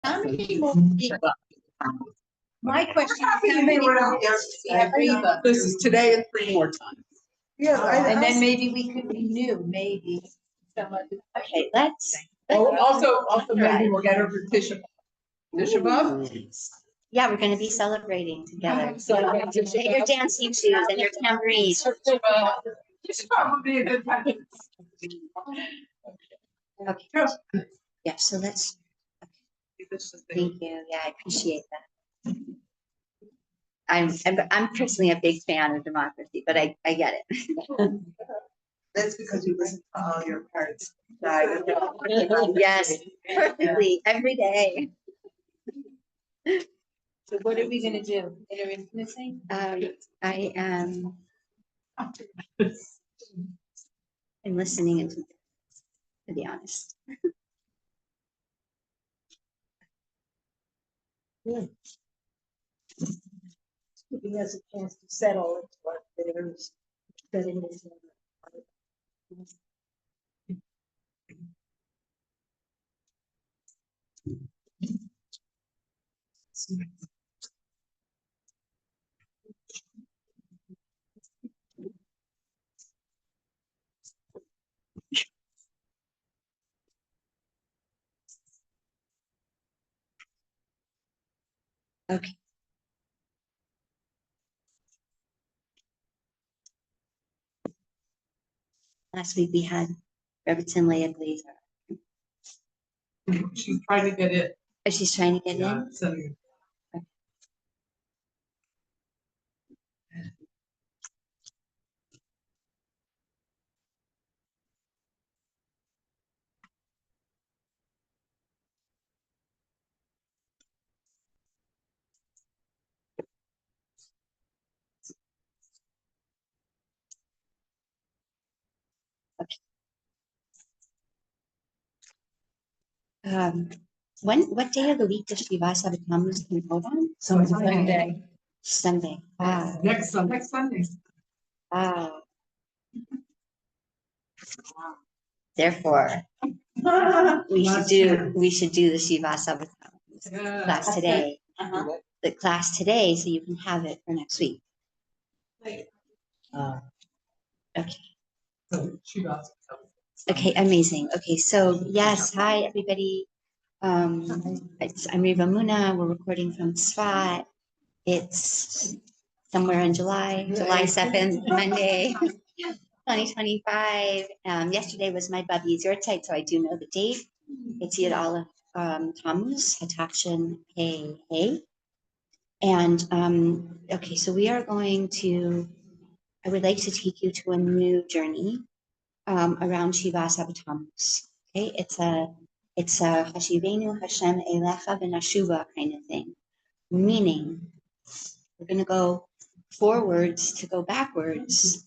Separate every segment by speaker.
Speaker 1: How many more people? My question is, how many more we have Reva?
Speaker 2: This is today and 3 more times.
Speaker 3: Yeah,
Speaker 1: And then maybe we could renew, maybe.
Speaker 4: Okay, let's.
Speaker 2: Also maybe we'll get over Teshuva.
Speaker 4: Yeah, we're going to be celebrating together.
Speaker 2: Celebrating
Speaker 4: Get your dancing shoes and your tambourines.
Speaker 2: It's probably a good time.
Speaker 4: Okay. Yeah, so let's. Thank you. Yeah, I appreciate that. I'm personally a big fan of democracy, but I get it.
Speaker 3: That's because you listen to all your parts.
Speaker 4: Yes, perfectly every day.
Speaker 1: So what are we gonna do? Intermissing?
Speaker 4: I am. I'm listening into, to be honest.
Speaker 3: Giving us a chance to settle into what there's setting this.
Speaker 4: Okay. Last week we had Robertson Leah Glazer.
Speaker 2: She's trying to get it.
Speaker 4: Oh, she's trying to get in.
Speaker 2: So
Speaker 4: What day of the week does Shivas have a Tammuz come out on?
Speaker 2: Sunday.
Speaker 4: Sunday. Ah.
Speaker 2: Next Sunday.
Speaker 4: Ah. Therefore, we should do the Shivas of class today. The class today, so you can have it for next week. Okay. Okay, amazing. Okay, so yes, hi everybody. I'm Reva Emuna. We're recording from Tzfat. It's somewhere in July 7th, Monday, 2025. Yesterday was my Babi's Yahrzeit, so I do know the date. It's Yud Aleph Tammuz, Hatakshin Hey. And okay, so we are going to, I would like to take you to a new journey around Shivas Tammuz. Okay, it's a Hashivenu Hashem Elecha V'Nashuva kind of thing. Meaning, we're going to go forwards to go backwards.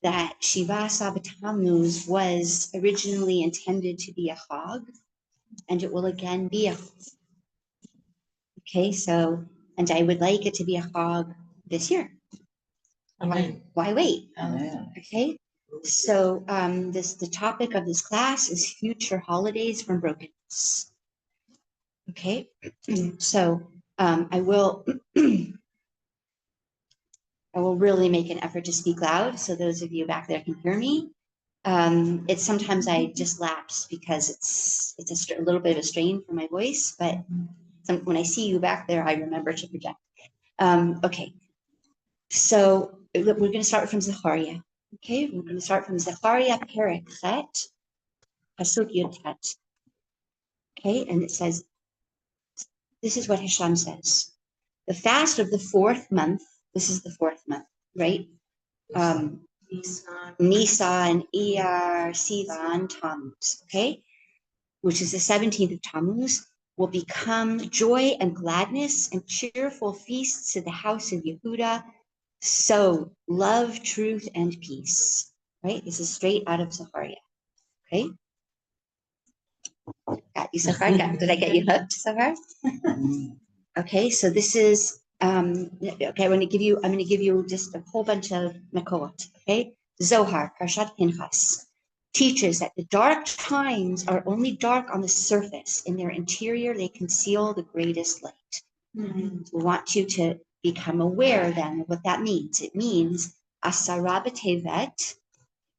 Speaker 4: That Shivas Tammuz was originally intended to be a chag, and it will again be a chag. Okay, so, and I would like it to be a chag this year. Why wait? Okay. So the topic of this class is future holidays from brokenness. Okay, so I will really make an effort to speak loud so those of you back there can hear me. It's sometimes I just lapse because it's a little bit of a strain for my voice, but when I see you back there, I remember to project. Okay, so we're going to start from Zechariah. Okay, we're going to start from Zechariah Perek Chet, Pasuk Yud Tet. Okay, and it says, this is what Hashem says. The fast of the 4th month, this is the 4th month, right? Nisan, Iyar, Sivan, Tammuz, okay? Which is the 17th of Tammuz, will become joy and gladness and cheerful feasts to the house of Yehuda. So love, truth, and peace, right? This is straight out of Zechariah, okay? Got you so far? Did I get you hooked so far? Okay, so this is, okay, I'm going to give you just a whole bunch of makot, okay? Zohar, Parshat Pinchas, teaches that the dark times are only dark on the surface. In their interior, they conceal the greatest light. We want you to become aware then of what that means. It means Asara b'Tevet,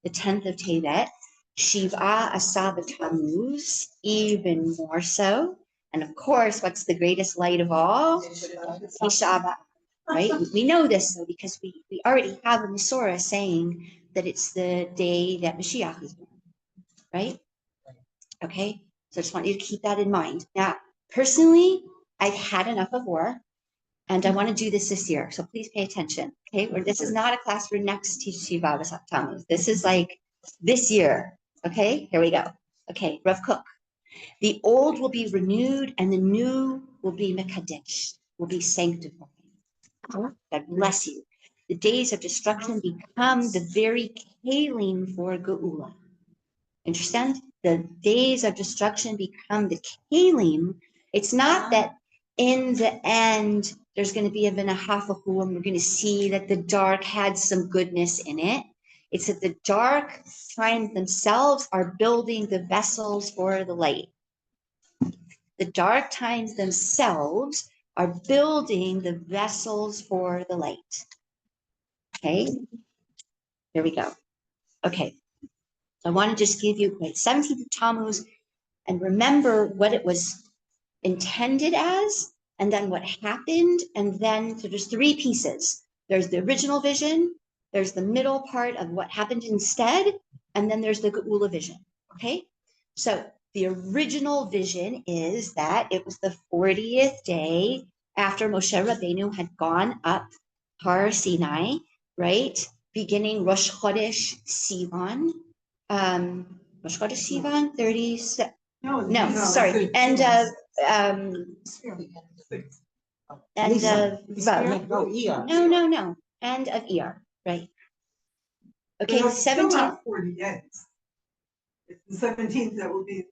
Speaker 4: the 10th of Tevet, Shiva Asar b'Tammuz, even more so. And of course, what's the greatest light of all? Tisha B'Av, right? We know this though, because we already have a Masorah saying that it's the day that Mashiach is born, right? Okay, so I just want you to keep that in mind. Now, personally, I've had enough of war, and I want to do this year. So please pay attention. Okay, this is not a class for next Shiva B'Sat Tammuz. This is like this year. Okay, here we go. Okay, Rav Kook. The old will be renewed, and the new will be mekadesh, will be sanctified. God bless you. The days of destruction become the very kalim for geula. Understand? The days of destruction become the kalim. It's not that in the end there's going to be a v'nahafahu and we're going to see that the dark had some goodness in it. It's that the dark times themselves are building the vessels for the light. The dark times themselves are building the vessels for the light. Okay, here we go. Okay, so I want to just give you 17th of Tammuz and remember what it was intended as, and then what happened, and then so there's three pieces. There's the original vision, there's the middle part of what happened instead, and then there's the Geula vision. Okay, so the original vision is that it was the 40th day after Moshe Rabbeinu had gone up Har Sinai, right? Beginning Rosh Chodesh Sivan. Rosh Chodesh Sivan, 37. No, sorry. End of Vav. No. End of ER, right? Okay, 17.
Speaker 2: 40 days. It's the 17th, that will be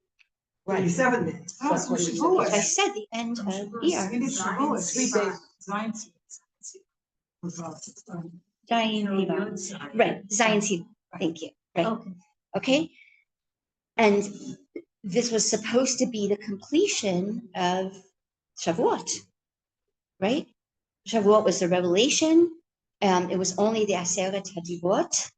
Speaker 2: 37 days.
Speaker 3: Oh, so
Speaker 2: she
Speaker 4: I said the end of ER.
Speaker 2: It's 3 days.
Speaker 4: Zion Sivan. Right, Zion Sivan. Thank you. Right. Okay. And this was supposed to be the completion of Shavuot, right? Shavuot was the revelation. It was only the Aseret HaDivot.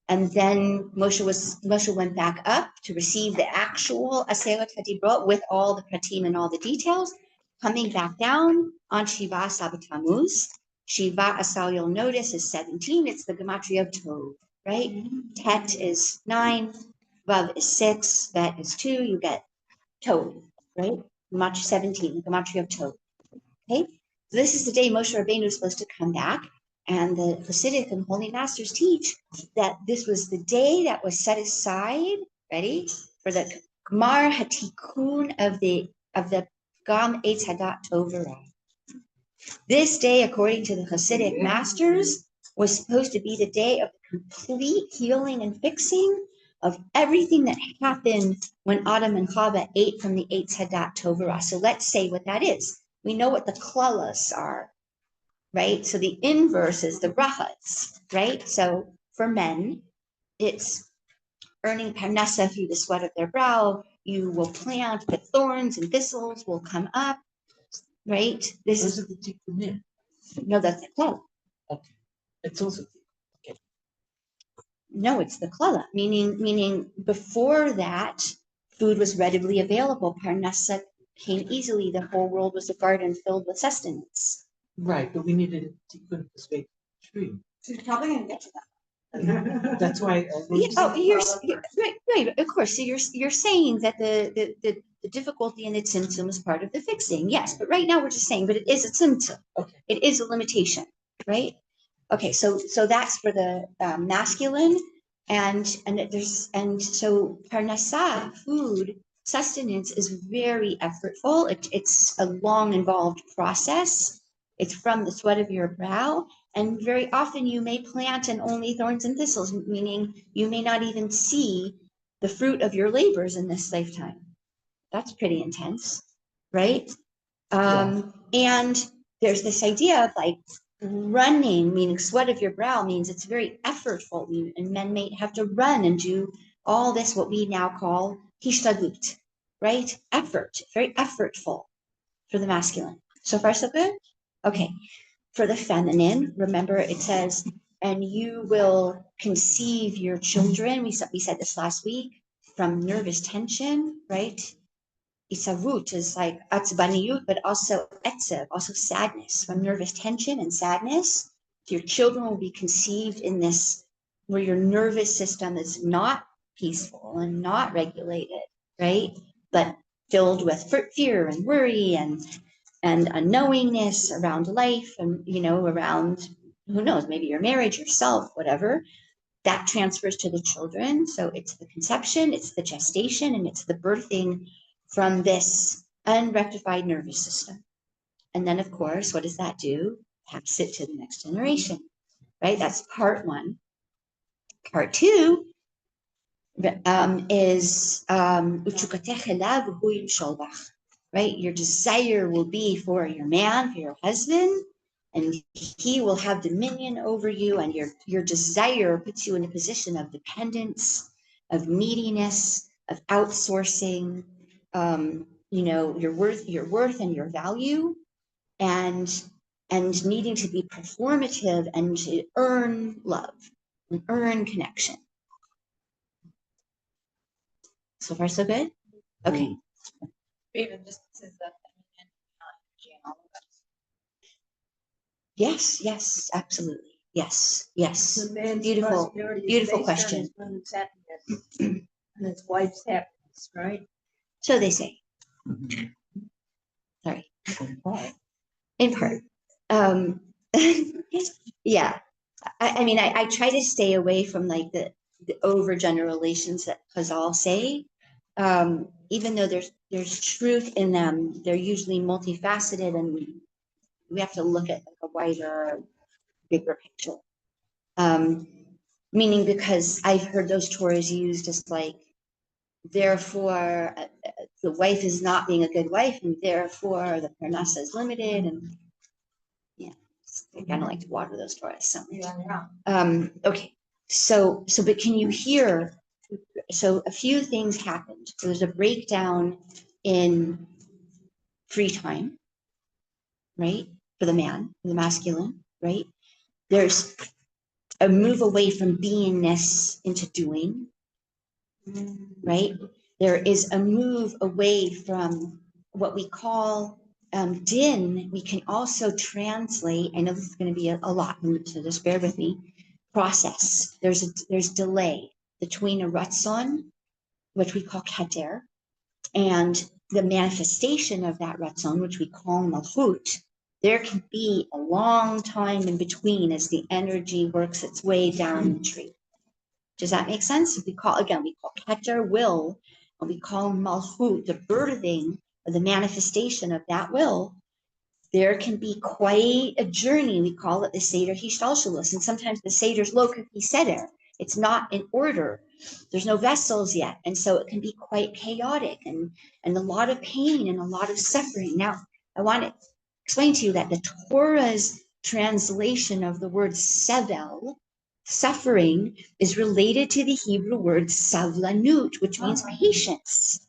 Speaker 4: And then Moshe went back up to receive the actual Aseret HaDibrot with all the pratim and all the details, coming back down on Shiva Asar b'Tammuz. Shiva Asar, you'll notice, is 17. It's the gematria of Tov, right? Tet is 9, Vav is 6, Bet is 2. You get Tov, right? Gematria 17, gematria of Tov. Okay, so this is the day Moshe Rabbeinu is supposed to come back. And the Hasidic and Holy Masters teach that this was the day that was set aside, ready, for the Gmar Hatikun of the Gam Eitz Hadat Tov V'Ra. This day, according to the Hasidic Masters, was supposed to be the day of complete healing and fixing of everything that happened when Adam and Chava ate from the Eitz Hadat Tov V'Ra. So let's say what that is. We know what the klalas are. Right? So the inverse is the brachas, right? So for men, it's earning parnasa through the sweat of their brow. You will plant, but thorns and thistles will come up, right? This is
Speaker 5: the tikkunim.
Speaker 4: No, that's the klala.
Speaker 5: Okay. It's also okay.
Speaker 4: No, it's the klala, meaning before that, food was readily available. Parnasa came easily. The whole world was a garden filled with sustenance.
Speaker 5: Right, but we needed a tikkun to speak tree.
Speaker 1: She's probably gonna get to that.
Speaker 5: That's why.
Speaker 4: Right. Of course. So you're saying that the difficulty in the tzimtzum is part of the fixing. Yes, but right now we're just saying, but it is a tzimtzum.
Speaker 5: Okay.
Speaker 4: It is a limitation, right? Okay. So that's for the masculine, and so parnasa, food, sustenance is very effortful. It's a long, involved process. It's from the sweat of your brow. And very often you may plant and only thorns and thistles, meaning you may not even see the fruit of your labors in this lifetime. That's pretty intense, right? And there's this idea of like running, meaning sweat of your brow means it's very effortful. And men may have to run and do all this, what we now call hishtadlut, right? Effort, very effortful for the masculine. So far, so good? Okay. For the feminine, remember it says, and you will conceive your children. We said this last week, from nervous tension, right? Isavut is like atzbaniyut, but also etzev, also sadness, from nervous tension and sadness. Your children will be conceived in this, where your nervous system is not peaceful and not regulated, right? But filled with fear and worry and unknowingness around life and, around, who knows, maybe your marriage, yourself, whatever. That transfers to the children. So it's the conception, it's the gestation, and it's the birthing from this unrectified nervous system. And then, of course, what does that do? Pass it to the next generation, right? That's part one. Part two is right? Your desire will be for your man, for your husband, and he will have dominion over you, and your desire puts you in a position of dependence, of neediness, of outsourcing, your worth and your value, and needing to be performative and to earn love and earn connection. So far, so good? Okay.
Speaker 1: Even just says that energy and all of that.
Speaker 4: Yes, absolutely. Yes.
Speaker 3: The man's
Speaker 4: Beautiful,
Speaker 3: prosperity is
Speaker 4: beautiful
Speaker 3: based on
Speaker 4: question.
Speaker 3: his woman's happiness and his wife's happiness, right?
Speaker 4: So they say. Sorry. In part. Yeah. I try to stay away from like the overgeneralizations that Chazal say. Even though there's truth in them, they're usually multifaceted, and we have to look at like a wider, bigger picture. Meaning, because I've heard those Torahs used as like, therefore, the wife is not being a good wife, and therefore the parnasa is limited, and I kind of like to water those Torahs. So, okay, so but can you hear? So a few things happened. There was a breakdown in free time, right, for the man, for the masculine, right? There's a move away from beingness into doing, right? There is a move away from what we call din. We can also translate, I know this is going to be a lot, so just bear with me, process. There's delay between a ratzon, which we call keter, and the manifestation of that ratzon, which we call malchut. There can be a long time in between as the energy works its way down the tree. Does that make sense? We call keter will, and we call malchut the birthing or the manifestation of that will. There can be quite a journey. We call it the Seder Hishtalshalos, and sometimes the Seder's Lokah Seder. It's not in order. There's no vessels yet, and so it can be quite chaotic and a lot of pain and a lot of suffering. Now, I want to explain to you that the Torah's translation of the word sevel, suffering, is related to the Hebrew word savlanut, which means patience.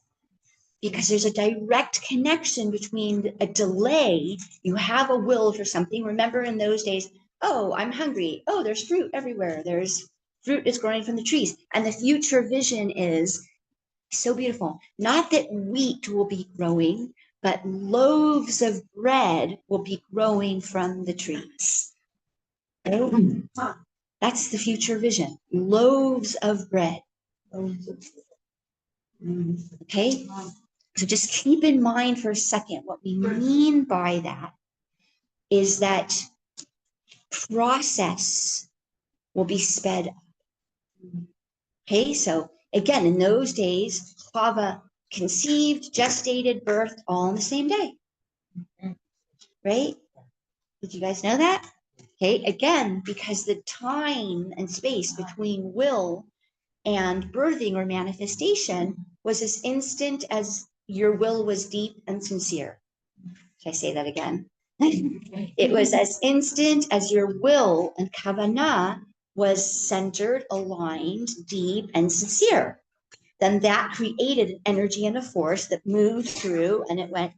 Speaker 4: Because there's a direct connection between a delay. You have a will for something. Remember in those days, oh, I'm hungry. Oh, there's fruit everywhere. There's fruit is growing from the trees. And the future vision is so beautiful. Not that wheat will be growing, but loaves of bread will be growing from the trees. That's the future vision. Loaves of bread. Okay? So just keep in mind for a second, what we mean by that is that process will be sped up. Okay, so again, in those days, Chava conceived, gestated, birthed all on the same day. Right? Did you guys know that? Okay, again, because the time and space between will and birthing or manifestation was as instant as your will was deep and sincere. Should I say that again? It was as instant as your will and kavanah was centered, aligned, deep, and sincere. then that created an energy and a force that moved through, and it went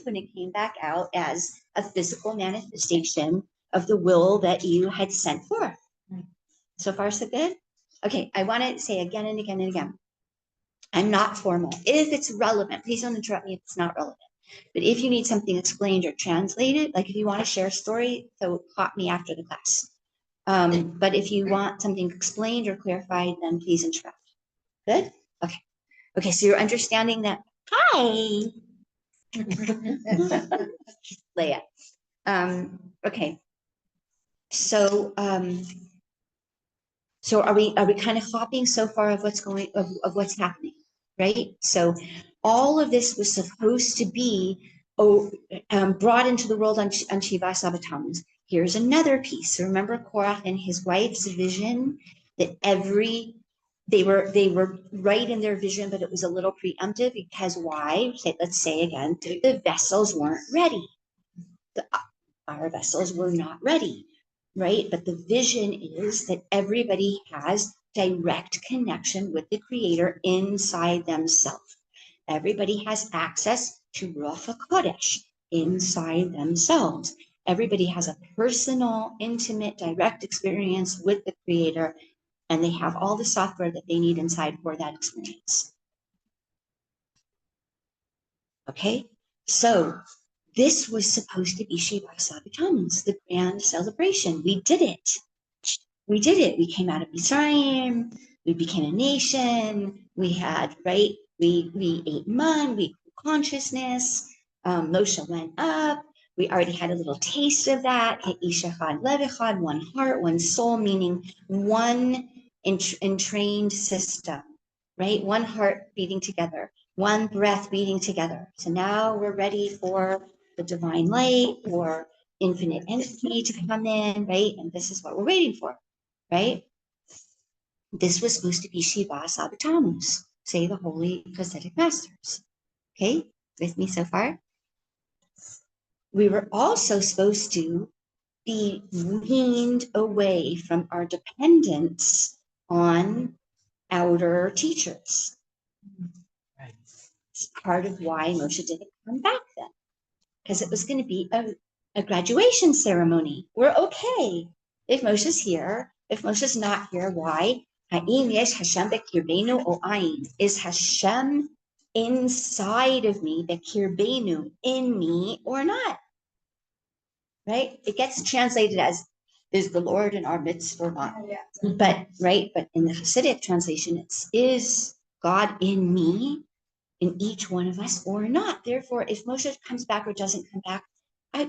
Speaker 4: and it came back out as a physical manifestation of the will that you had sent forth. So far, so good? Okay, I want to say again and again and again, I'm not formal. If it's relevant, please don't interrupt me if it's not relevant. But if you need something explained or translated, like if you want to share a story, so hop me after the class. But if you want something explained or clarified, then please interrupt. Good? Okay. Okay, so you're understanding that. Hi. Leah. Okay. So so are we kind of hopping so far of what's going of what's happening, right? So all of this was supposed to be brought into the world on Shiva Sabbatams. Here's another piece. Remember Korach and his wife's vision that they were right in their vision, but it was a little preemptive because why? Let's say again, the vessels weren't ready. Our vessels were not ready, right? But the vision is that everybody has direct connection with the Creator inside themselves. Everybody has access to Ruach HaKodesh inside themselves. Everybody has a personal, intimate, direct experience with the Creator, and they have all the software that they need inside for that experience. Okay, so this was supposed to be Shiva Sabbatams, the grand celebration. We did it. We did it. We came out of Mitzrayim. We became a nation. We had, right? We ate man. We grew consciousness. Moshe went up. We already had a little taste of that. Ishachad Levechad, one heart, one soul, meaning one entrained system, right? One heart beating together, one breath beating together. So now we're ready for the divine light or infinite energy to come in, right? And this is what we're waiting for, right? This was supposed to be Shiva Sabbatams, say the holy Hasidic masters. Okay, with me so far? We were also supposed to be weaned away from our dependence on outer teachers.
Speaker 5: Right.
Speaker 4: It's part of why Moshe didn't come back then, because it was going to be a graduation ceremony. We're okay if Moshe's here. If Moshe's not here, why? Ha'im yesh Hashem bekirbenu o ayin? Is Hashem inside of me, bekirbenu, in me or not? Right? It gets translated as, is the Lord in our midst or not? But, right, but in the Hasidic translation, it's, is God in me, in each one of us or not? Therefore, if Moshe comes back or doesn't come back,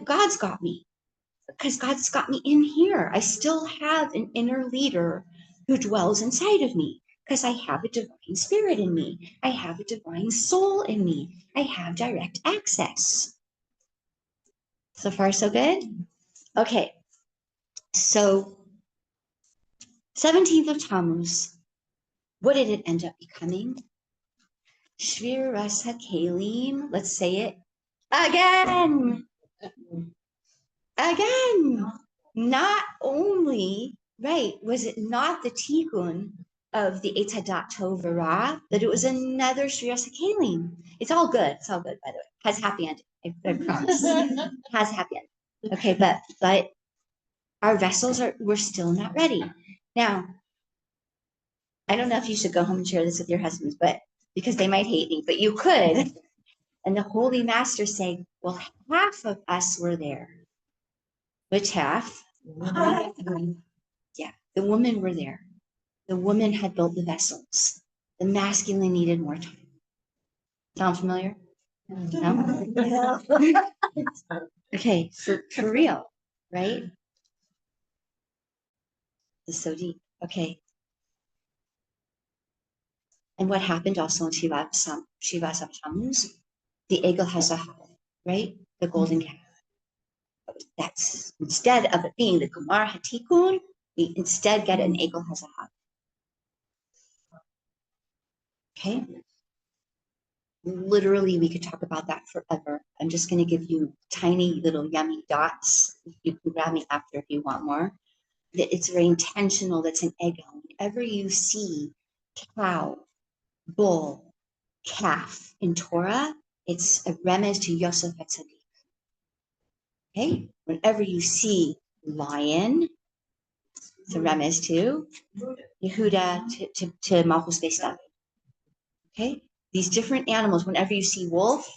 Speaker 4: God's got me, because God's got me in here. I still have an inner leader who dwells inside of me, because I have a divine spirit in me. I have a divine soul in me. I have direct access. So far, so good? Okay. So 17th of Tammuz, what did it end up becoming? Shvir Ras HaKelim, let's say it again. Again, not only, right, was it not the tikkun of the Eitz Hadat Tov V'Ra, but it was another Shvir Ras HaKelim. It's all good. It's all good, by the way. Has happy ending. I promise. Has happy ending. Okay, but our vessels we're still not ready. Now, I don't know if you should go home and share this with your husbands, but because they might hate me, but you could. And the Holy Master say, well, half of us were there. Which half? Yeah, the women were there. The women had built the vessels. The masculine needed more time. Sound familiar? No? Okay, for real, right? It's so deep. Okay. And what happened also in Shiva Sabbatams? The Egel HaZahav, right? The golden calf. That's, instead of it being the Gemar HaTikun, we instead get an Egel HaZahav. Okay? Literally, we could talk about that forever. I'm just going to give you tiny little yummy dots. You can grab me after if you want more. It's very intentional. That's an egg. Whenever you see cow bull, calf. In Torah, it's a remez to Yosef HaTzadik. Okay? Whenever you see lion, it's a remez to Yehuda, to Malchus Beis David. Okay? These different animals, whenever you see wolf,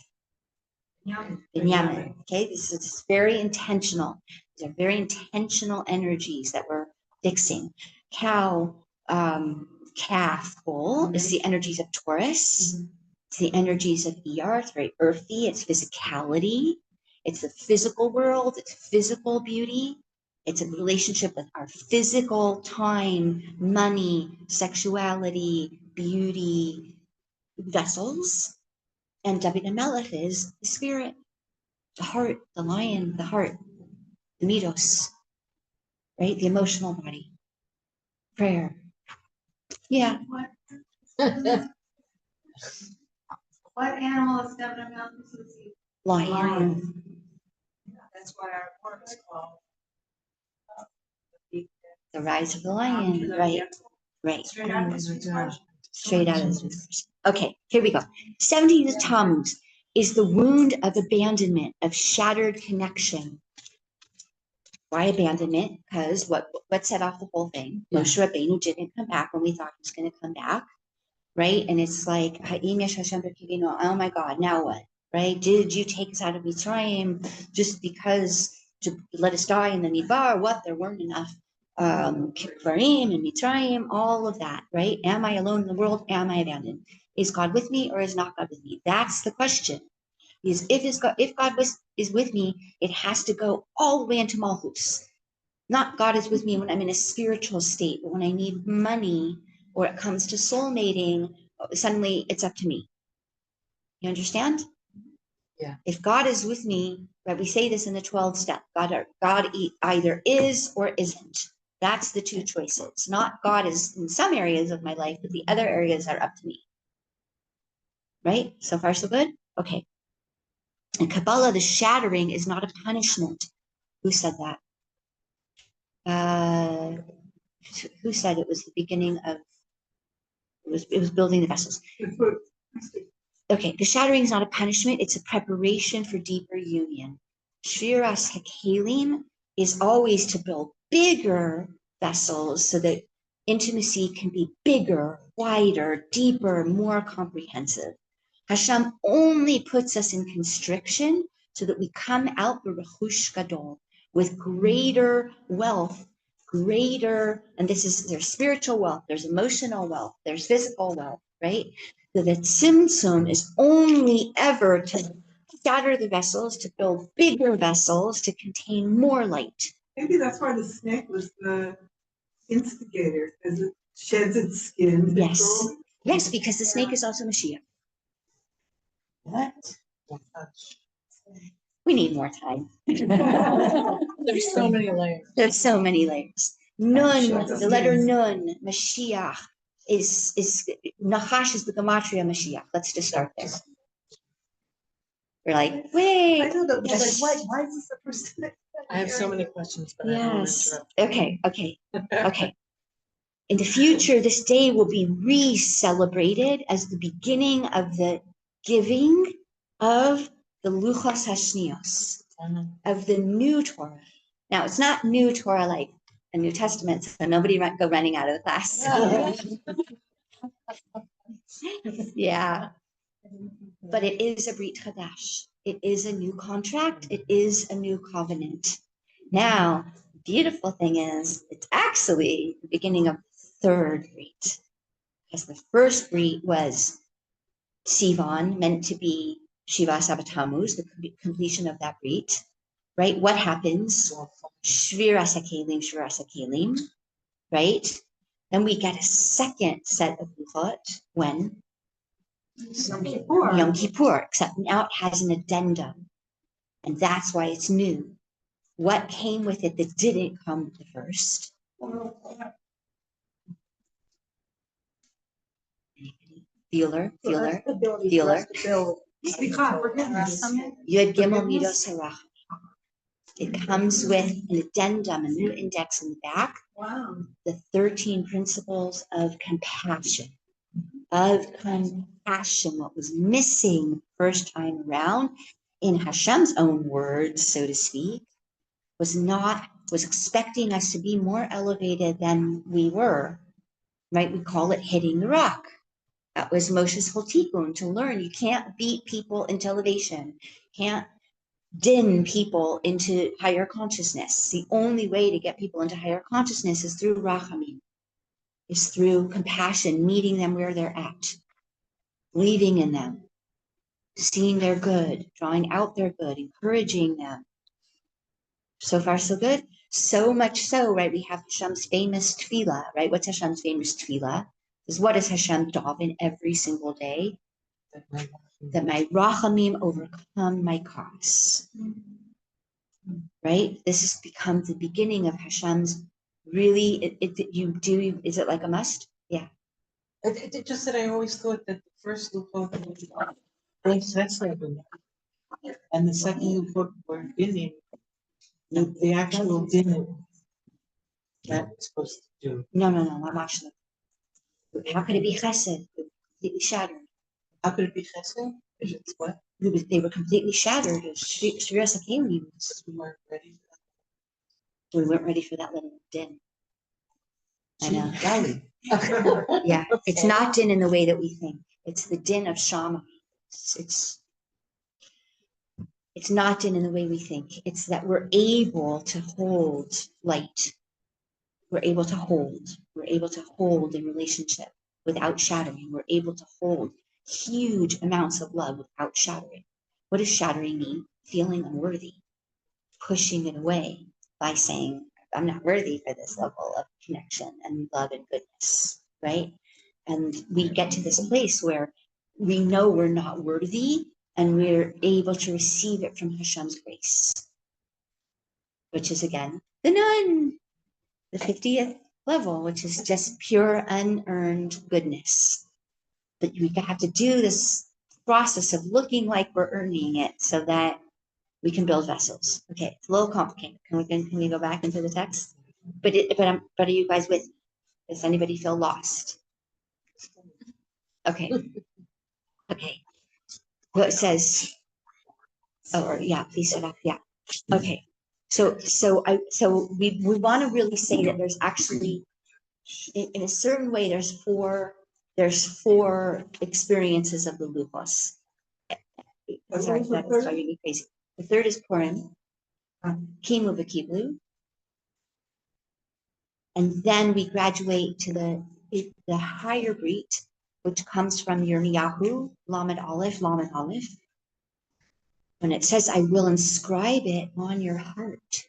Speaker 4: Binyamin. Okay? This is very intentional. These are very intentional energies that we're fixing. Cow, calf, bull is the energies of Taurus. It's the energies of ER. It's very earthy. It's physicality. It's the physical world. It's physical beauty. It's a relationship with our physical time, money, sexuality, beauty, vessels. And David HaMelech is the spirit, the heart, the lion, the heart, the midos, right? The emotional body, prayer. Yeah.
Speaker 1: What animal is David HaMelech?
Speaker 4: Lion.
Speaker 1: That's why our work is called.
Speaker 4: The rise of the lion, right? Right.
Speaker 1: Straight out of history.
Speaker 4: Straight out of this. Okay, here we go. 17th of Tammuz is the wound of abandonment, of shattered connection. Why abandonment? Because what set off the whole thing?
Speaker 5: Yeah.
Speaker 4: Moshe Rabbeinu didn't come back when we thought he was going to come back, right? And it's like, oh my God, now what? Right? Did you take us out of Mitzrayim just because to let us die in the Midbar? What? There weren't enough Kvarim and Mitzrayim, all of that, right? Am I alone in the world? Am I abandoned? Is God with me or is not God with me? That's the question. Because if God is with me, it has to go all the way into Malchus. Not God is with me when I'm in a spiritual state, but when I need money or it comes to soulmating, suddenly it's up to me. You understand?
Speaker 5: Yeah.
Speaker 4: If God is with me, right, we say this in the 12 step, God either is or isn't. That's the two choices. Not God is in some areas of my life, but the other areas are up to me. Right? So far, so good? Okay. In Kabbalah, the shattering is not a punishment. Who said that? Who said it was the beginning of, it was building the vessels. Okay, the shattering is not a punishment, it's a preparation for deeper union. Shviras HaKelim is always to build bigger vessels so that intimacy can be bigger, wider, deeper, more comprehensive. Hashem only puts us in constriction so that we come out b'rechush gadol with greater wealth, and there's spiritual wealth, there's emotional wealth, there's physical wealth, right? So the tzimtzum is only ever to scatter the vessels, to build bigger vessels, to contain more light.
Speaker 2: Maybe that's why the snake was the instigator, because it sheds its skin.
Speaker 4: Yes. Yes, because the snake is also Mashiach.
Speaker 5: What?
Speaker 4: We need more time.
Speaker 5: There's so many layers.
Speaker 4: There's so many layers. Nun, the letter Nun, Mashiach, is Nachash is the gematria Mashiach. Let's just start there. We're like, wait.
Speaker 2: I know that, but like, why is this the first?
Speaker 5: I have so many questions, but I don't want to
Speaker 4: Yes.
Speaker 5: interrupt.
Speaker 4: Okay. In the future, this day will be re-celebrated as the beginning of the giving of the Luchos Hashnios, of the new Torah. Now, it's not new Torah like a New Testament, so nobody might go running out of the class. Yeah. But it is a Brit Chadash. It is a new contract. It is a new covenant. Now, the beautiful thing is, it's actually the beginning of the third Brit. Because the first Brit was Sivan, meant to be Shiva Sabbat Tammuz, the completion of that Brit. Right? What happens? Shviras HaKelim, right? Then we get a second set of Luchot when? Yom Kippur, except now it has an addendum. And that's why it's new. What came with it that didn't come with the first? Feeler. Yud Gimel Midos Harach. It comes with an addendum, a new index in the back.
Speaker 2: Wow.
Speaker 4: The 13 principles of compassion. of compassion. What was missing first time around, in Hashem's own words, so to speak, was expecting us to be more elevated than we were, right? We call it hitting the rock. That was Moshe's whole tikkun, to learn you can't beat people into elevation, can't din people into higher consciousness. The only way to get people into higher consciousness is through rachamim, is through compassion, meeting them where they're at, believing in them, seeing their good, drawing out their good, encouraging them. So far, so good. So much so, right? We have Hashem's famous tefillah, right? What's Hashem's famous tefillah? Is what does Hashem daven every single day? That my rachamim overcome my cause. Right? This has become the beginning of Hashem's really, is it like a must? Yeah.
Speaker 5: It just that I always thought that the first Luchot they translated it, and the second Luchot were dinim. The actual dinim that it's supposed to do.
Speaker 4: No, not actually. How could it be chesed? Completely shattered.
Speaker 5: How could it be chesed? It's what?
Speaker 4: They were completely shattered. Shviras HaKelim.
Speaker 5: Because we weren't ready.
Speaker 4: We weren't ready for that little din. I know.
Speaker 5: Golly.
Speaker 4: Yeah, it's not din in the way that we think. It's the din of Shammai. It's not din in the way we think. It's that we're able to hold light. We're able to hold. We're able to hold in relationship without shattering. We're able to hold huge amounts of love without shattering. What does shattering mean? Feeling unworthy, pushing it away by saying, I'm not worthy for this level of connection and love and goodness, right? And we get to this place where we know we're not worthy and we're able to receive it from Hashem's grace, which is again, the nun, the 50th level, which is just pure unearned goodness. But we have to do this process of looking like we're earning it so that we can build vessels. Okay, it's a little complicated. Can we go back into the text? But are you guys with me? Does anybody feel lost? Okay. Okay. Well, it says, please shut up. Yeah. Okay. So we want to really say that there's actually, in a certain way, there's four experiences of the Luchos. Sorry, that's driving me crazy. The third is Purim, Kimu v'Kiblu, and then we graduate to the higher Brit, which comes from Yirmiyahu, Lamed Aleph, when it says, I will inscribe it on your heart.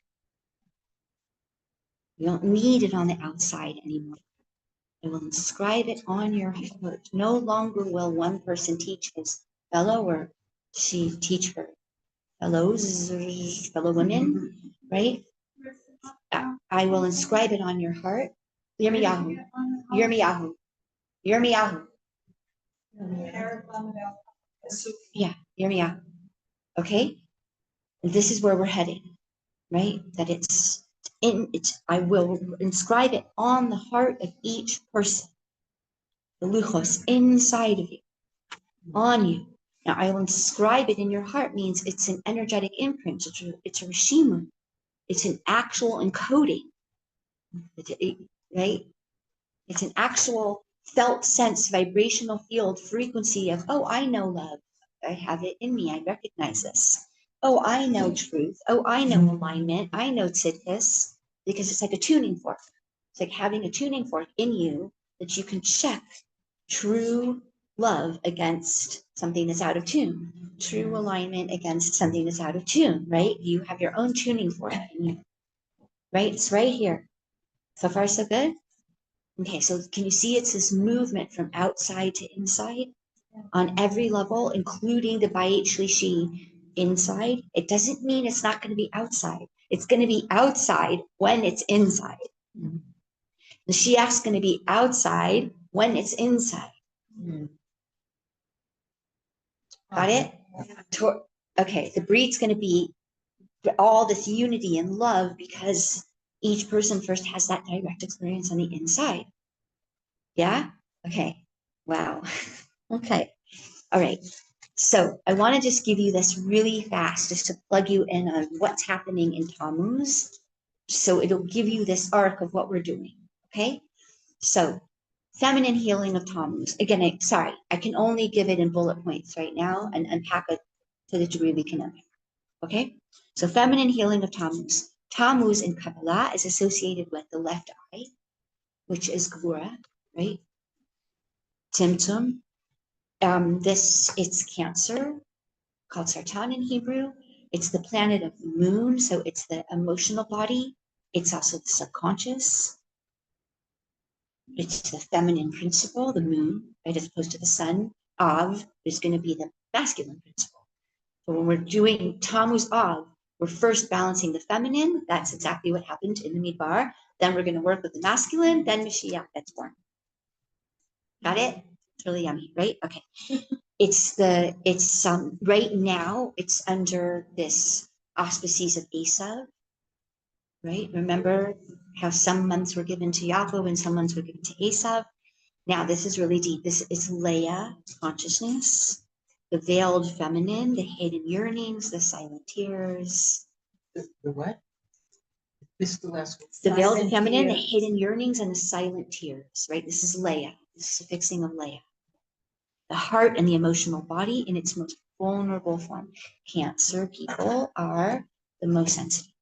Speaker 4: You don't need it on the outside anymore. I will inscribe it on your heart. No longer will one person teach his fellow or she teach her fellow women, right? I will inscribe it on your heart. Yirmiyahu. Yeah, Yirmiyahu. Okay? This is where we're headed, right? That I will inscribe it on the heart of each person. The Luchos inside of you, on you. Now, I will inscribe it in your heart means it's an energetic imprint. It's a Rishimun. It's an actual encoding, right? It's an actual felt sense, vibrational field, frequency of, oh, I know love. I have it in me. I recognize this. Oh, I know truth. Oh, I know alignment. I know tzidkis, because it's like a tuning fork. It's like having a tuning fork in you that you can check true love against something that's out of tune, true alignment against something that's out of tune, right? You have your own tuning fork in you, right? It's right here. So far, so good? Okay, so can you see it's this movement from outside to inside on every level, including the Bayit Shlishi inside? It doesn't mean it's not going to be outside. It's going to be outside when it's inside. The Shiach's going to be outside when it's inside. Got it? Okay, the Brit's going to be all this unity and love because each person first has that direct experience on the inside. Yeah? Okay. Wow. Okay. All right. So I want to just give you this really fast, just to plug you in on what's happening in Tammuz. So it'll give you this arc of what we're doing. Okay. So feminine healing of Tammuz. Again, I can only give it in bullet points right now and unpack it to the degree we can unpack. Okay. So feminine healing of Tammuz. Tammuz in Kabbalah is associated with the left eye, which is Gvura, right? Timtum. It's Cancer, called Sartan in Hebrew. It's the planet of the moon, so it's the emotional body. It's also the subconscious. It's the feminine principle, the moon, right, as opposed to the sun. Av is going to be the masculine principle. So when we're doing Tammuz Av, we're first balancing the feminine. That's exactly what happened in the Midbar. Then we're going to work with the masculine. Then Mashiach gets born. Got it? It's really yummy, right? Okay. It's right now it's under this auspices of Esav, right? Remember how some months were given to Yaakov and some months were given to Esav. Now this is really deep. This is Leah consciousness, the veiled feminine, the hidden yearnings, the silent tears.
Speaker 5: The what? This is the last one.
Speaker 4: The veiled feminine, the hidden yearnings, and the silent tears, right? This is Leah. This is a fixing of Leah. The heart and the emotional body in its most vulnerable form. Cancer people are the most sensitive.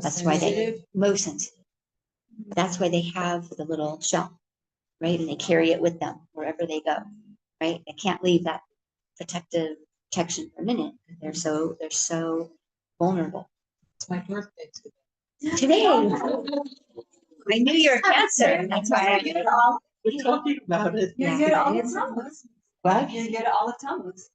Speaker 4: That's why they most sensitive. That's why they have the little shell, right? And they carry it with them wherever they go, right? They can't leave that protection for a minute. They're so vulnerable.
Speaker 5: It's my birthday today.
Speaker 4: Today, I knew you're a Cancer. That's why
Speaker 5: We're talking about it.
Speaker 2: You
Speaker 4: Yeah.
Speaker 2: get all of Tammuz.
Speaker 5: What?
Speaker 2: You get all of Tammuz.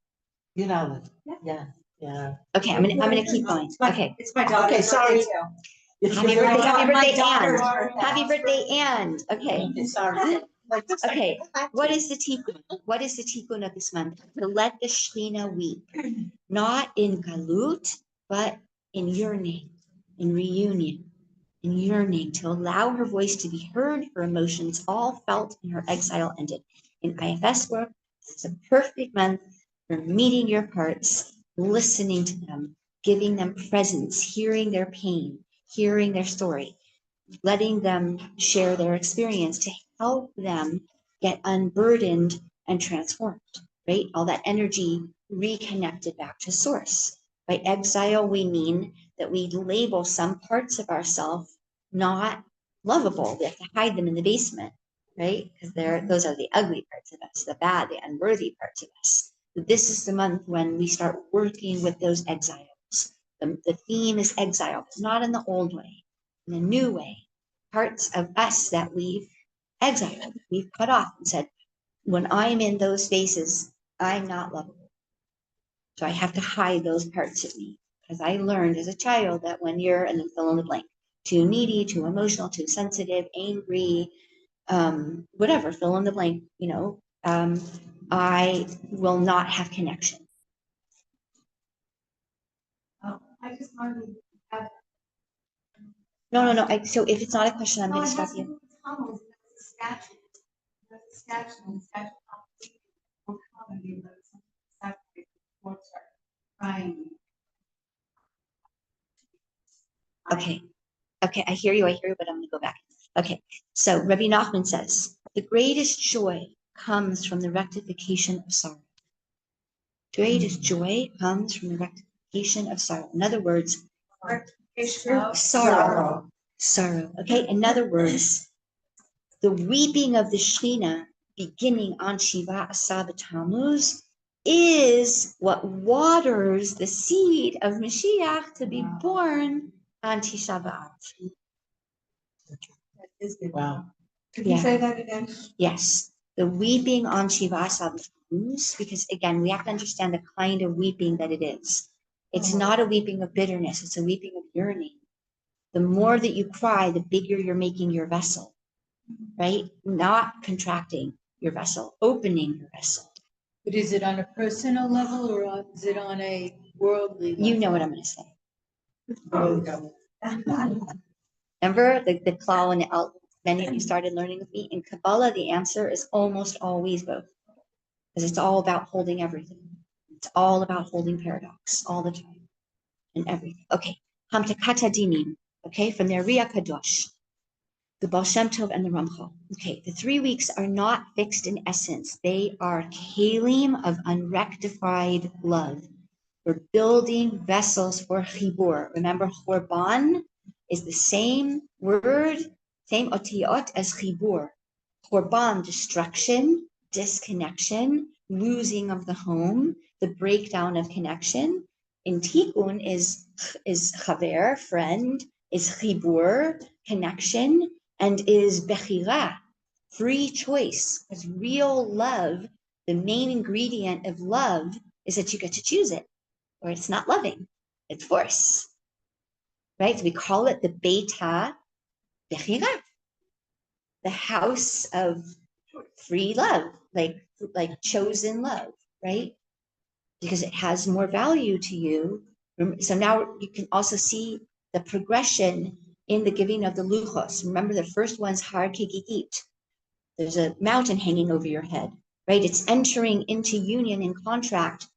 Speaker 5: You know
Speaker 2: Yeah.
Speaker 5: it. Yeah.
Speaker 4: Okay, I'm gonna keep going. Okay.
Speaker 2: It's my daughter's
Speaker 5: Okay, sorry.
Speaker 2: birthday too.
Speaker 4: Happy birthday, happy
Speaker 2: My
Speaker 4: birthday,
Speaker 2: daughter's
Speaker 4: Anne.
Speaker 2: birthday.
Speaker 4: Happy birthday, Anne. Okay.
Speaker 5: Sorry. Like this.
Speaker 4: Okay, what is the tikkun? What is the tikkun of this month? To let the Shekhinah weep, not in galut, but in yearning, in reunion, in yearning, to allow her voice to be heard, her emotions all felt, and her exile ended. In IFS work, it's a perfect month for meeting your parts, listening to them, giving them presence, hearing their pain, hearing their story, letting them share their experience to help them get unburdened and transformed, right? All that energy reconnected back to source. By exile, we mean that we label some parts of ourselves not lovable. We have to hide them in the basement, right? Because those are the ugly parts of us, the bad, the unworthy parts of us. But this is the month when we start working with those exiles. The theme is exile, but not in the old way, in a new way. Parts of us that we've exiled, we've cut off and said, when I'm in those spaces, I'm not lovable. So I have to hide those parts of me, because I learned as a child that when you're, and then fill in the blank, too needy, too emotional, too sensitive, angry, whatever, fill in the blank, I will not have connection.
Speaker 2: I just wanted to have.
Speaker 4: No. So if it's not a question, I'm going to stop you.
Speaker 2: Tammuz, that's a statue. That's a statue, and the statue. Crying.
Speaker 4: Okay, I hear you, but I'm going to go back. Okay, so Rabbi Nachman says, the greatest joy comes from the rectification of sorrow. Greatest joy comes from the rectification of sorrow. In other words, sorrow. Okay, in other words, the weeping of the Shekhinah beginning on Shiva Asar Tammuz is what waters the seed of Mashiach to be born on Tisha B'Av.
Speaker 5: Wow.
Speaker 2: Could you say that again?
Speaker 4: Yes, the weeping on Shiva Asar Tammuz, because again, we have to understand the kind of weeping that it is. It's not a weeping of bitterness, it's a weeping of yearning. The more that you cry, the bigger you're making your vessel, right? Not contracting your vessel, opening your vessel.
Speaker 3: But is it on a personal level or is it on a worldly level?
Speaker 4: You know what I'm going to say. Remember the claw and the Many of you started learning with me. In Kabbalah, the answer is almost always both, because it's all about holding everything. It's all about holding paradox all the time and everything. Okay, Hamtakata Dinim. Okay, from the Ria Kadosh, the Baal Shem Tov, and the Ramchal. Okay, the 3 weeks are not fixed in essence. They are kalim of unrectified love. We're building vessels for chibur. Remember, chorban is the same word, same otiyot as chibur. Chorban, destruction, disconnection, losing of the home, the breakdown of connection. In tikkun is chaver, friend, is chibur, connection, and is bechira, free choice. Because real love, the main ingredient of love is that you get to choose it, or it's not loving, it's force, right? So we call it the Beit Bechira, the house of free love, like chosen love, right? Because it has more value to you. So now you can also see the progression in the giving of the luchos. Remember, the first one's har kegigit. There's a mountain hanging over your head, right? It's entering into union and contract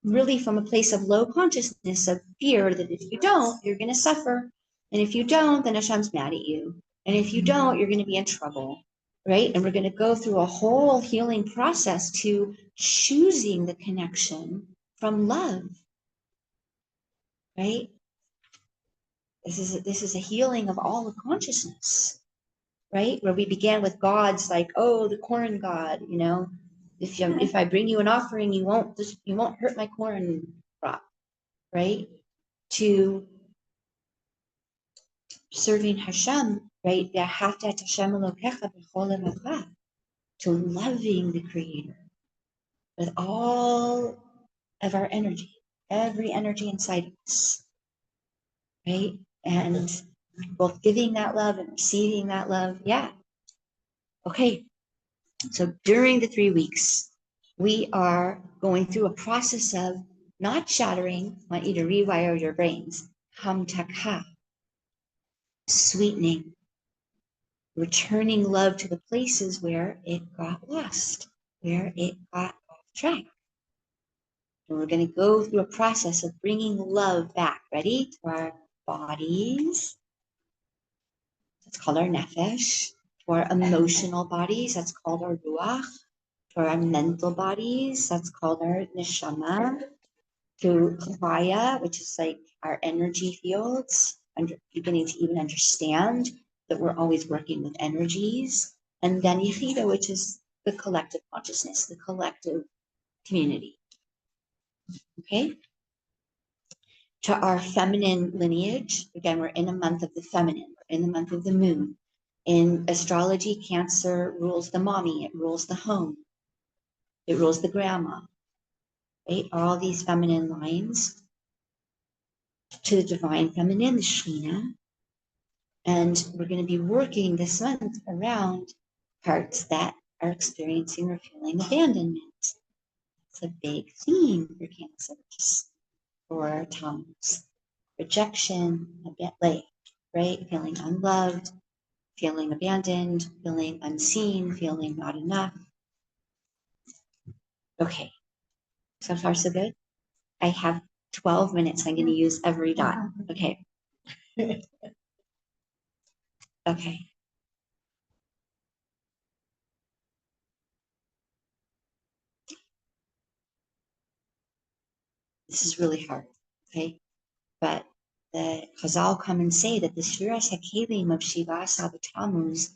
Speaker 4: really from a place of low consciousness of fear that if you don't, you're going to suffer. And if you don't, then Hashem's mad at you. And if you don't, you're going to be in trouble, right? And we're going to go through a whole healing process to choosing the connection from love, right? This is a healing of all of consciousness, right? Where we began with gods like, oh, the corn god, you know, if I bring you an offering, you won't hurt my corn crop, right? To serving Hashem, right? To loving the Creator with all of our energy, every energy inside of us, right? And both giving that love and receiving that love. Yeah. Okay. So during the 3 weeks, we are going through a process of not shattering. I want you to rewire your brains. Hamtaka, sweetening, returning love to the places where it got lost, where it got off track. And we're going to go through a process of bringing love back. Ready? To our bodies. That's called our nefesh. To our emotional bodies. That's called our ruach. To our mental bodies. That's called our neshama. To chaya, which is like our energy fields. Beginning to even understand that we're always working with energies. And then yichida, which is the collective consciousness, the collective community. Okay? To our feminine lineage, again, we're in a month of the feminine, we're in the month of the moon. In astrology, Cancer rules the mommy, it rules the home, it rules the grandma, right? All these feminine lines. To the divine feminine, the Shekhinah. And we're going to be working this month around parts that are experiencing or feeling abandonment. It's a big theme for Cancers, for Tammuz. Rejection, right? Feeling unloved, feeling abandoned, feeling unseen, feeling not enough. Okay, so far so good. I have 12 minutes. I'm going to use every dot. Okay. Okay. This is really hard. Okay. But the Chazal come and say that the Shviras HaKelim of Shiva Asar Tammuz,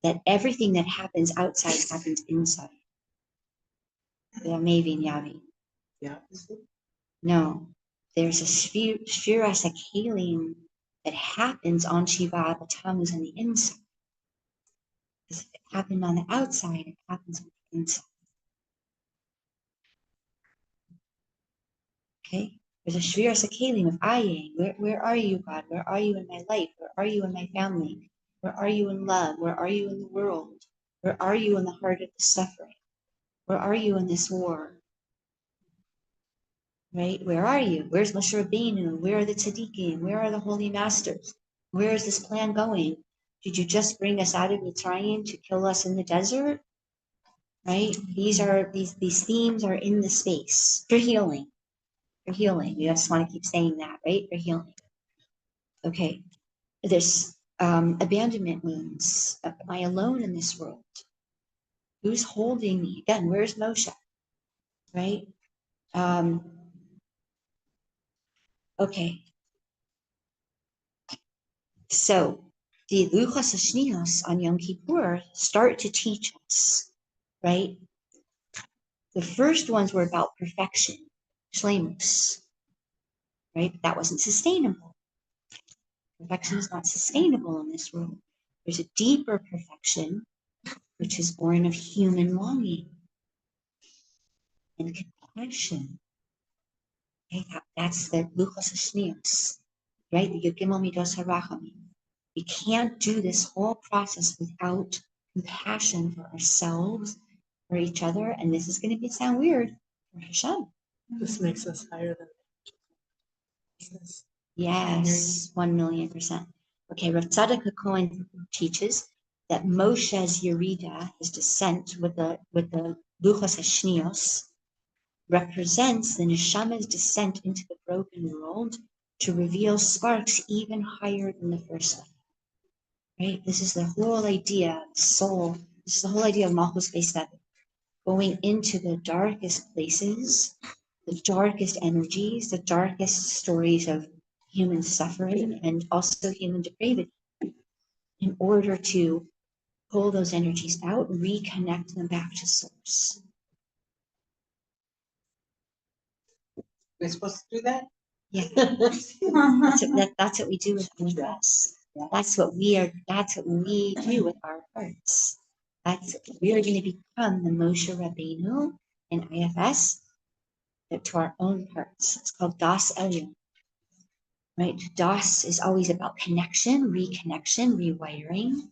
Speaker 4: that everything that happens outside happens inside. Maybe Yavi.
Speaker 5: Yeah.
Speaker 4: No, there's a Shviras HaKelim that happens on Shiva Tammuz on the inside. Because if it happened on the outside, it happens on the inside. Okay? There's a Shviras HaKelim of Aye. Where are you, God? Where are you in my life? Where are you in my family? Where are you in love? Where are you in the world? Where are you in the heart of the suffering? Where are you in this war? Right? Where are you? Where's Moshe Rabbeinu? Where are the tzaddikim? Where are the holy masters? Where is this plan going? Did you just bring us out of Mitzrayim to kill us in the desert? Right? These themes are in the space for healing. For healing. We just want to keep saying that, right? For healing. Okay. There's abandonment means, am I alone in this world? Who's holding me? Again, where's Moshe? Right? Okay. So the Luchos Hashnios on Yom Kippur start to teach us, right? The first ones were about perfection, shleimus, right? But that wasn't sustainable. Perfection is not sustainable in this world. There's a deeper perfection, which is born of human longing and compassion. Okay? That's the Luchos Hashnios, right? The Yogimel Midos HaRachamim. We can't do this whole process without compassion for ourselves, for each other, and this is going to sound weird, for Hashem.
Speaker 5: This makes us higher than.
Speaker 4: Yes, 1,000,000%. Okay, Rav Tzadok HaKohen teaches that Moshe's Yerida, his descent with the Luchos Hashnios, represents the Neshama's descent into the broken world to reveal sparks even higher than the first one. Right? This is the whole idea of soul. This is the whole idea of Malchus Beis Seven. Going into the darkest places, the darkest energies, the darkest stories of human suffering and also human depravity, in order to pull those energies out and reconnect them back to source.
Speaker 5: We're supposed to do that?
Speaker 4: Yeah. That's what we do with our dress. That's what we do with our hearts. We are going to become the Moshe Rabbeinu in IFS to our own hearts. It's called Das Elyon. Right? Das is always about connection, reconnection, rewiring,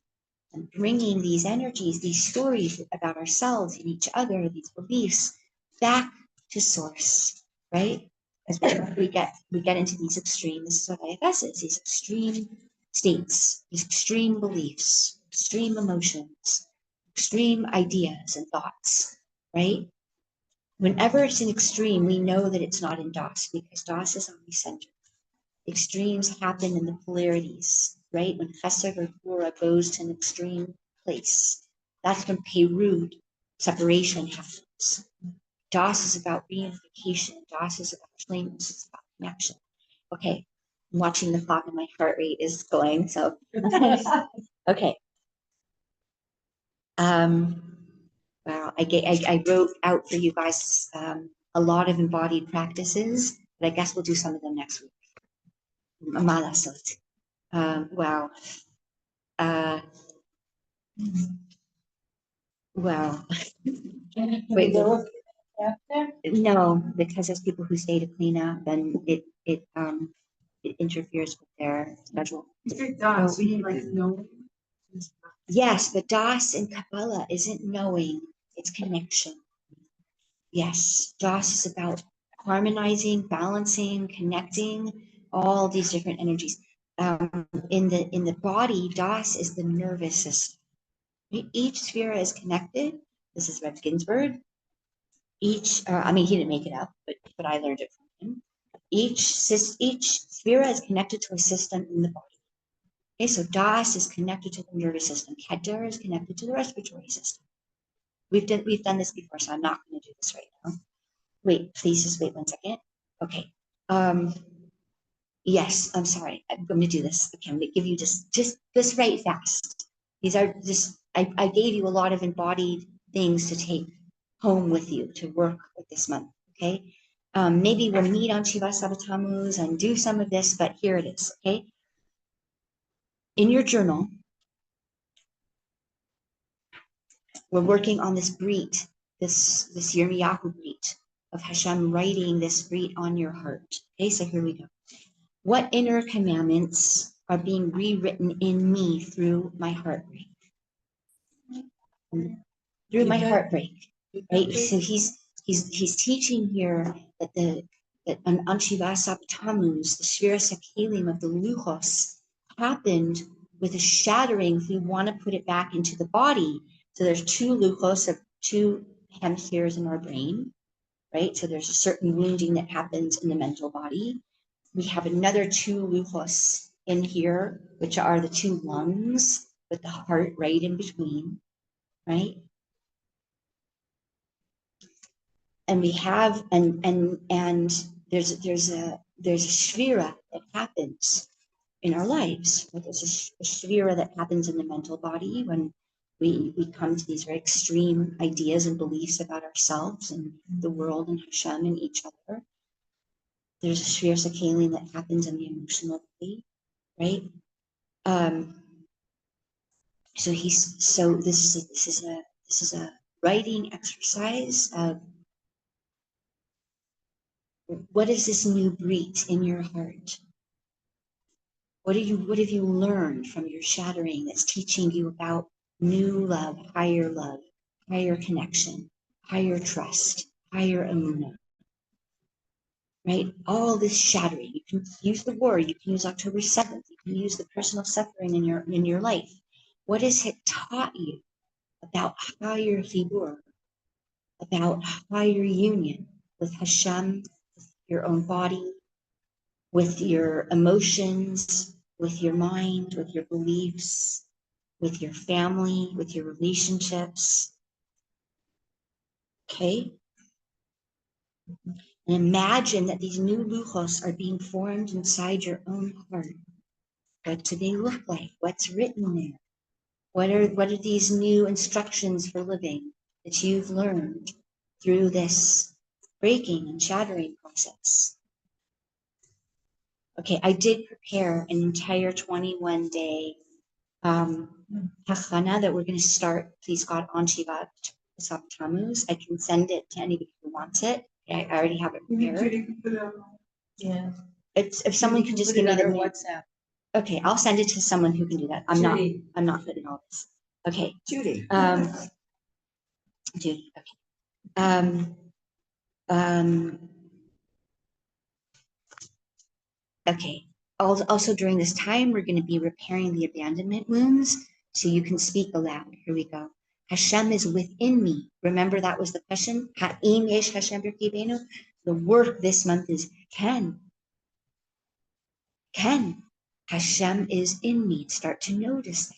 Speaker 4: and bringing these energies, these stories about ourselves and each other, these beliefs back to source, right? As we get into these extreme, this is what IFS is, these extreme states, these extreme beliefs, extreme emotions, extreme ideas and thoughts, right? Whenever it's an extreme, we know that it's not in Das, because Das is always centered. Extremes happen in the polarities, right? When Chesed or Gvura goes to an extreme place, that's when Perud, separation, happens. Das is about reunification. Das is about shleimus. It's about connection. Okay, I'm watching the clock and my heart rate is going. So, okay. Wow, I wrote out for you guys a lot of embodied practices, but I guess we'll do some of them next week. Malasot. Wow. Wow. Wait, no, because there's people who stay to clean up, and it interferes with their schedule.
Speaker 2: Das, we need like no.
Speaker 4: Yes, but Das in Kabbalah isn't knowing, it's connection. Yes, Das is about harmonizing, balancing, connecting all these different energies. In the body, Das is the nervous system. Each sphere is connected. This is Reb Ginsburg. He didn't make it up, but I learned it from him. Each sphere is connected to a system in the body. Okay, so Das is connected to the nervous system. Keter is connected to the respiratory system. We've done this before, so I'm not going to do this right now. Wait, please just wait 1 second. Okay. Yes, I'm sorry. I'm going to do this. Okay, I'm going to give you just right fast. These are just, I gave you a lot of embodied things to take home with you to work with this month. Okay. Maybe we'll meet on Shiva Sabatamuz and do some of this, but here it is. Okay. In your journal, we're working on this brit, this Yirmiyahu brit of Hashem writing this brit on your heart. Okay, so here we go. What inner commandments are being rewritten in me through my heartbreak? Through my heartbreak, right? So he's teaching here that on Shiva Sabatamuz, the Shvira Sakelim of the Luchos happened with a shattering, if we want to put it back into the body, so there's two luchos of two hemispheres in our brain, right? So there's a certain wounding that happens in the mental body. We have another two luchos in here, which are the two lungs with the heart right in between, right? And we have and there's a shvira that happens in our lives. There's a shvira that happens in the mental body when we come to these very extreme ideas and beliefs about ourselves and the world and Hashem and each other. There's a shvira sakalim that happens in the emotional body, right? So this is a writing exercise of what is this new breed in your heart? What have you learned from your shattering that's teaching you about new love, higher connection, higher trust, higher Emuna? Right? All this shattering. You can use the word, you can use October 7th, you can use the personal suffering in your life. What has it taught you about higher chibur, about higher union with Hashem, with your own body, with your emotions, with your mind, with your beliefs, with your family, with your relationships? Okay? And imagine that these new luchos are being formed inside your own heart. What do they look like? What's written there? What are these new instructions for living that you've learned through this breaking and shattering process? Okay, I did prepare an entire 21-day hachana that we're going to start, please God, on Shivat Tammuz. I can send it to anybody who wants it. I already have it prepared.
Speaker 3: Yeah.
Speaker 4: It's if someone could just give me the link.
Speaker 3: WhatsApp.
Speaker 4: Okay, I'll send it to someone who can do that. I'm not good at all this. Okay.
Speaker 2: Judy.
Speaker 4: Judy. Okay. Okay. Also during this time, we're going to be repairing the abandonment wounds, so you can speak aloud. Here we go. Hashem is within me. Remember that was the question. Ha'im yesh Hashem b'kibenu. The work this month is Ken. Hashem is in me. Start to notice that.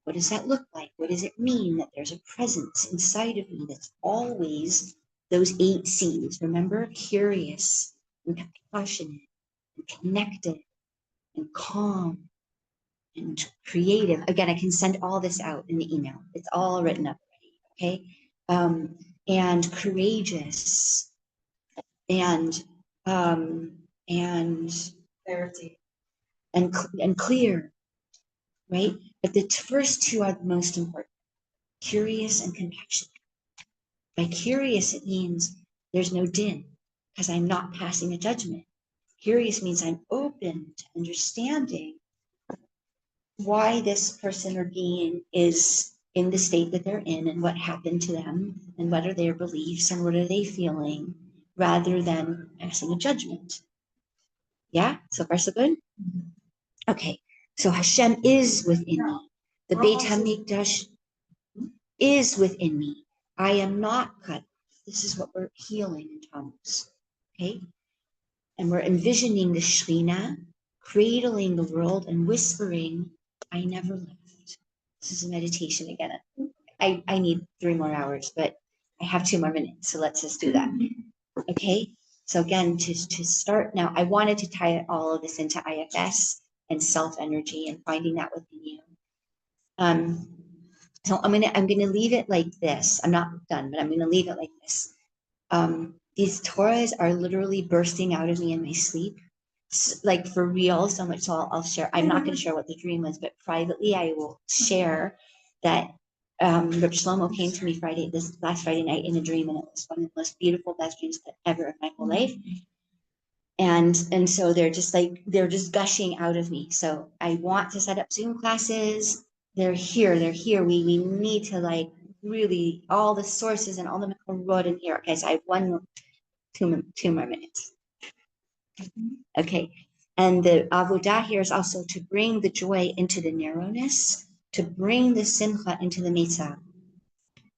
Speaker 4: What does that look like? What does it mean that there's a presence inside of me that's always those 8 C's? Remember, curious and compassionate and connected and calm and creative. Again, I can send all this out in the email. It's all written up already, okay? And courageous and
Speaker 3: Clarity.
Speaker 4: and clear, right? But the first 2 are the most important, curious and compassionate. By curious, it means there's no din because I'm not passing a judgment. Curious means I'm open to understanding why this person or being is in the state that they're in and what happened to them and what are their beliefs and what are they feeling, rather than passing a judgment. Yeah, so far so good? Okay, so Hashem is within me. The Beit HaMikdash is within me. I am not cut. This is what we're healing in Tammuz. Okay? And we're envisioning the Shekhinah cradling the world and whispering, I never left. This is a meditation again. I need 3 more hours, but I have 2 more minutes, so let's just do that. Okay? So again, to start now, I wanted to tie all of this into IFS and self-energy and finding that within you. So I'm gonna leave it like this. I'm not done, but I'm gonna leave it like this. These Torahs are literally bursting out of me in my sleep, like for real. So much. So I'll share. I'm not going to share what the dream was, but privately I will share that Reb Shlomo came to me this last Friday night in a dream, and it was one of the most beautiful, best dreams ever of my whole life. And so they're just gushing out of me. So I want to set up Zoom classes. They're here. We need to like really all the sources and all the makom in here. Okay, so I have 2 more minutes. Okay, And the avodah here is also to bring the joy into the narrowness, to bring the simcha into the mitzvah,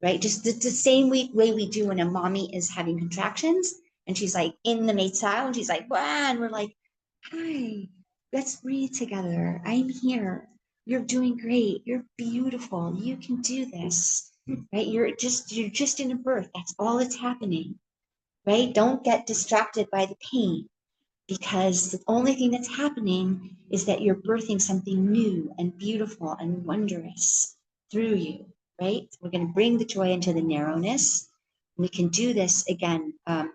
Speaker 4: right? Just the same way we do when a mommy is having contractions and she's like in the mitzvah and she's like, wow, and we're like, hi, let's breathe together. I'm here. You're doing great. You're beautiful. You can do this, right? You're just in a birth. That's all that's happening, right? Don't get distracted by the pain, because the only thing that's happening is that you're birthing something new and beautiful and wondrous through you, right? We're going to bring the joy into the narrowness. We can do this again by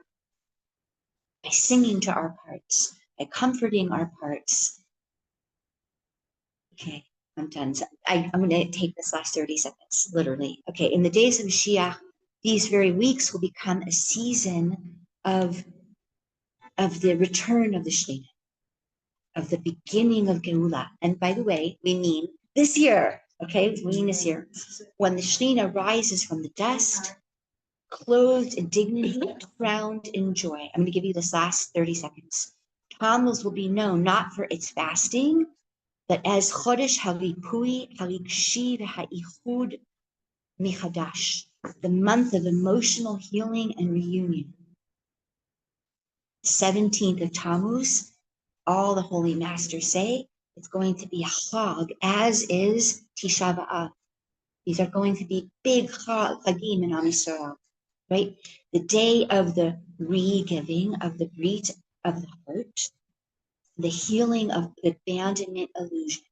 Speaker 4: singing to our parts, by comforting our parts. Okay, I'm done. So I'm going to take this last 30 seconds, literally. Okay, in the days of Mashiach, these very weeks will become a season of the return of the Shekhinah, of the beginning of Geula. And by the way, we mean this year, okay? We mean this year. When the Shekhinah rises from the dust, clothed in dignity, crowned in joy. I'm going to give you this last 30 seconds. Tammuz will be known not for its fasting, but as Chodesh Haripui, Harikshi, Ha'ichud, Michadash, the month of emotional healing and reunion. 17th of Tammuz, all the holy masters say it's going to be a chag, as is Tisha B'Av. These are going to be big chagim in Am Yisrael, right? The day of the re-giving, of the brit of the heart, the healing of the abandonment illusion.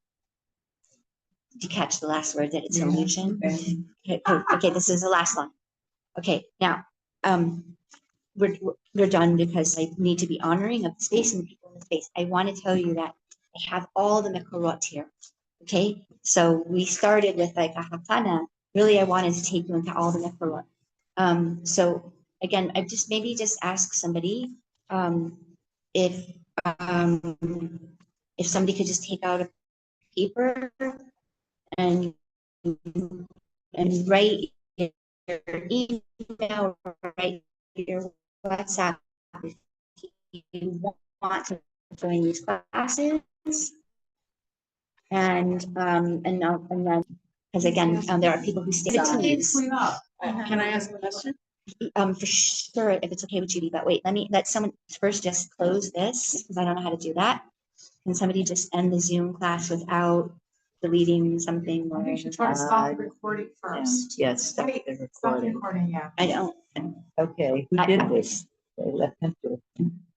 Speaker 4: Did you catch the last word, that it's illusion? Okay, this is the last line. Okay, now we're done, because I need to be honoring of the space and the people in the space. I want to tell you that I have all the mekorot here. Okay, so we started with like a hakana. Really, I wanted to take you into all the mekorot. So again, I just ask somebody if somebody could just take out a paper and write your email, write your WhatsApp if you want to join these classes. And then, because again, there are people who stay.
Speaker 2: Clean up.
Speaker 3: Can I ask a question?
Speaker 4: For sure, if it's okay with Judy, but wait, let someone first just close this, because I don't know how to do that. Can somebody just end the Zoom class without deleting something?
Speaker 2: I think you should try to stop the recording first.
Speaker 6: Yes, stop
Speaker 2: Wait,
Speaker 6: the
Speaker 2: Stop the
Speaker 6: recording.
Speaker 2: recording, yeah.
Speaker 4: I don't.
Speaker 6: Okay, who did this? They left him to.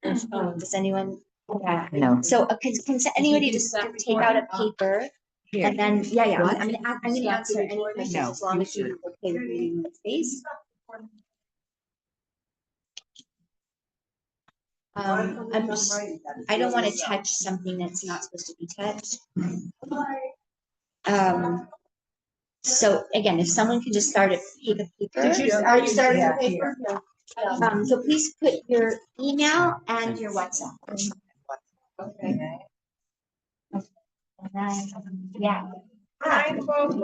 Speaker 4: Does anyone? Yeah.
Speaker 6: No.
Speaker 4: So can anybody just take out a paper?
Speaker 6: Here.
Speaker 4: And then, yeah,
Speaker 6: What?
Speaker 4: I'm gonna answer any questions
Speaker 6: No,
Speaker 4: as long
Speaker 6: you
Speaker 4: as you're okay with reading the space. I don't want to touch something that's not supposed to be touched. So again, if someone can just start a paper.
Speaker 3: Are you starting a paper?
Speaker 4: So please put your email and your WhatsApp.
Speaker 3: Okay.
Speaker 4: And then, yeah.
Speaker 3: Hi, folks.